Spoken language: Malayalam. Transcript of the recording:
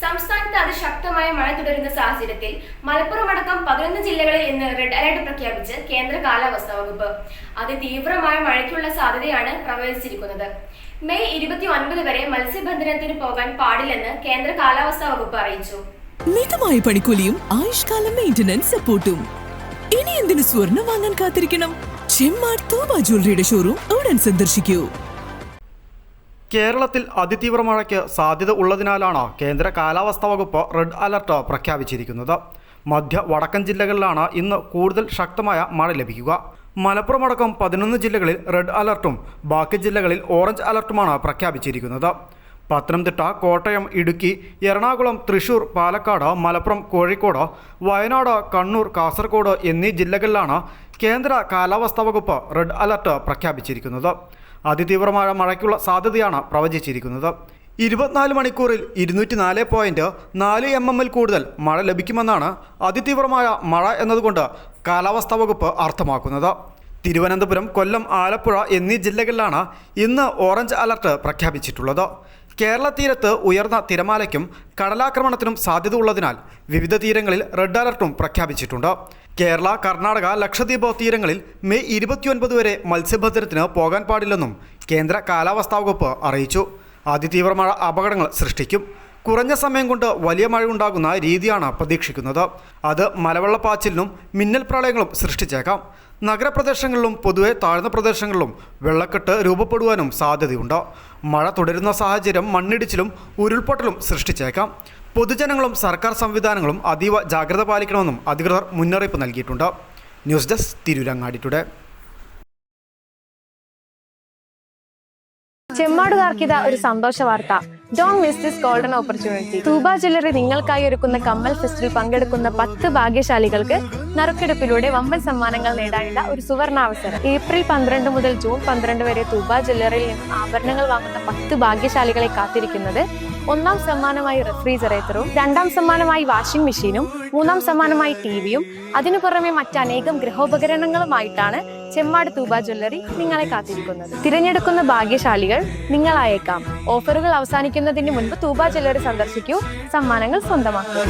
സംസ്ഥാനത്ത് അതിശക്തമായ മഴ തുടരുന്ന സാഹചര്യത്തിൽ മലപ്പുറം അടക്കം 11 ജില്ലകളിൽ ഇന്ന് റെഡ് അലർട്ട് പ്രഖ്യാപിച്ച് കേന്ദ്ര കാലാവസ്ഥാ വകുപ്പ്. അതിതീവ്രമായ മഴയ്ക്കുള്ള സാധ്യതയാണ് പ്രവചിച്ചിരിക്കുന്നത്. മെയ് 29 വരെ മത്സ്യബന്ധനത്തിന് പോകാൻ പാടില്ലെന്ന് കേന്ദ്ര കാലാവസ്ഥാ വകുപ്പ് അറിയിച്ചു. മിതമായ പണിക്കൂലിയും ആയുഷ്കാല മെയിന്റനൻസ് സപ്പോർട്ടും. ഇനി എന്തിനു സ്വർണം വാങ്ങാൻ കാത്തിരിക്കണം? ചെമ്മാട് തൂബ ജ്വല്ലറിയുടെ ഷോറൂം ഉടൻ സന്ദർശിക്കൂ. കേരളത്തിൽ അതിതീവ്ര മഴയ്ക്ക് സാധ്യത ഉള്ളതിനാലാണ് കേന്ദ്ര കാലാവസ്ഥാ വകുപ്പ് റെഡ് അലർട്ട് പ്രഖ്യാപിച്ചിരിക്കുന്നത്. മധ്യ വടക്കൻ ജില്ലകളിലാണ് ഇന്ന് കൂടുതൽ ശക്തമായ മഴ ലഭിക്കുക. മലപ്പുറം അടക്കം 11 ജില്ലകളിൽ റെഡ് അലർട്ടും ബാക്കി ജില്ലകളിൽ ഓറഞ്ച് അലർട്ടുമാണ് പ്രഖ്യാപിച്ചിരിക്കുന്നത്. പത്തനംതിട്ട, കോട്ടയം, ഇടുക്കി, എറണാകുളം, തൃശൂർ, പാലക്കാട്, മലപ്പുറം, കോഴിക്കോട്, വയനാട്, കണ്ണൂർ, കാസർഗോഡ് എന്നീ ജില്ലകളിലാണ് കേന്ദ്ര കാലാവസ്ഥാ വകുപ്പ് റെഡ് അലർട്ട് പ്രഖ്യാപിച്ചിരിക്കുന്നത്. അതിതീവ്രമായ മഴയ്ക്കുള്ള സാധ്യതയാണ് പ്രവചിച്ചിരിക്കുന്നത്. 24 മണിക്കൂറിൽ 204.4 mm കൂടുതൽ മഴ ലഭിക്കുമെന്നാണ് അതിതീവ്രമായ മഴ എന്നതുകൊണ്ട് കാലാവസ്ഥാ വകുപ്പ് അർത്ഥമാക്കുന്നത്. തിരുവനന്തപുരം, കൊല്ലം, ആലപ്പുഴ എന്നീ ജില്ലകളിലാണ് ഇന്ന് ഓറഞ്ച് അലർട്ട് പ്രഖ്യാപിച്ചിട്ടുള്ളത്. കേരള തീരത്ത് ഉയർന്ന തിരമാലയ്ക്കും കടലാക്രമണത്തിനും സാധ്യത ഉള്ളതിനാൽ വിവിധ തീരങ്ങളിൽ റെഡ് അലർട്ടും പ്രഖ്യാപിച്ചിട്ടുണ്ട്. കേരള, കർണാടക, ലക്ഷദ്വീപ് തീരങ്ങളിൽ മെയ് 29 വരെ മത്സ്യബന്ധനത്തിന് പോകാൻ പാടില്ലെന്നും കേന്ദ്ര കാലാവസ്ഥാ വകുപ്പ് അറിയിച്ചു. അതിതീവ്ര മഴ അപകടങ്ങൾ സൃഷ്ടിക്കും. കുറഞ്ഞ സമയം കൊണ്ട് വലിയ മഴ ഉണ്ടാകുന്ന രീതിയാണ് പ്രതീക്ഷിക്കുന്നത്. അത് മലവെള്ളപ്പാച്ചിലിനും മിന്നൽ പ്രളയങ്ങളും സൃഷ്ടിച്ചേക്കാം. നഗരപ്രദേശങ്ങളിലും പൊതുവെ താഴ്ന്ന പ്രദേശങ്ങളിലും വെള്ളക്കെട്ട് രൂപപ്പെടുവാനും സാധ്യതയുണ്ട്. മഴ തുടരുന്ന സാഹചര്യം മണ്ണിടിച്ചിലും ഉരുൾപൊട്ടലും സൃഷ്ടിച്ചേക്കാം. പൊതുജനങ്ങളും സർക്കാർ സംവിധാനങ്ങളും അതീവ ജാഗ്രത പാലിക്കണമെന്നും അധികൃതർ മുന്നറിയിപ്പ് നൽകിയിട്ടുണ്ട്. News desk Tirurangadi today. ചെമ്മാടുകാർക്കിത ഒരു സന്തോഷ വാർത്ത. Don't miss this golden opportunity. Thooba jewellery നിങ്ങൾക്കായി ഒരുക്കുന്ന കമ്മൽ ഫെസ്റ്റിൽ പങ്കെടുക്കുന്ന 10 ഭാഗ്യശാലികൾക്ക് നറുക്കെടുപ്പിലൂടെ വമ്പൻ സമ്മാനങ്ങൾ നേടാനുള്ള ഒരു സുവർണാവസരം. ഏപ്രിൽ 12 മുതൽ ജൂൺ 12 വരെ തൂബ ജ്വല്ലറിയിൽ നിന്ന് ആഭരണങ്ങൾ വാങ്ങുന്ന 10 ഭാഗ്യശാലികളെ കാത്തിരിക്കുന്നത് 1ാം സമ്മാനമായി റെഫ്രിജറേറ്ററും, 2ാം സമ്മാനമായി വാഷിംഗ് മെഷീനും, 3ാം സമ്മാനമായി ടിവിയും, അതിനു പുറമെ മറ്റനേകം ഗൃഹോപകരണങ്ങളുമായിട്ടാണ് ചെമ്മാട് തൂബ ജ്വല്ലറി നിങ്ങളെ കാത്തിരിക്കുന്നത്. തിരഞ്ഞെടുക്കുന്ന ഭാഗ്യശാലികൾ നിങ്ങളായേക്കാം. ഓഫറുകൾ അവസാനിക്കുന്നതിന് മുൻപ് തൂബ ജ്വല്ലറി സന്ദർശിക്കൂ, സമ്മാനങ്ങൾ സ്വന്തമാക്കൂ.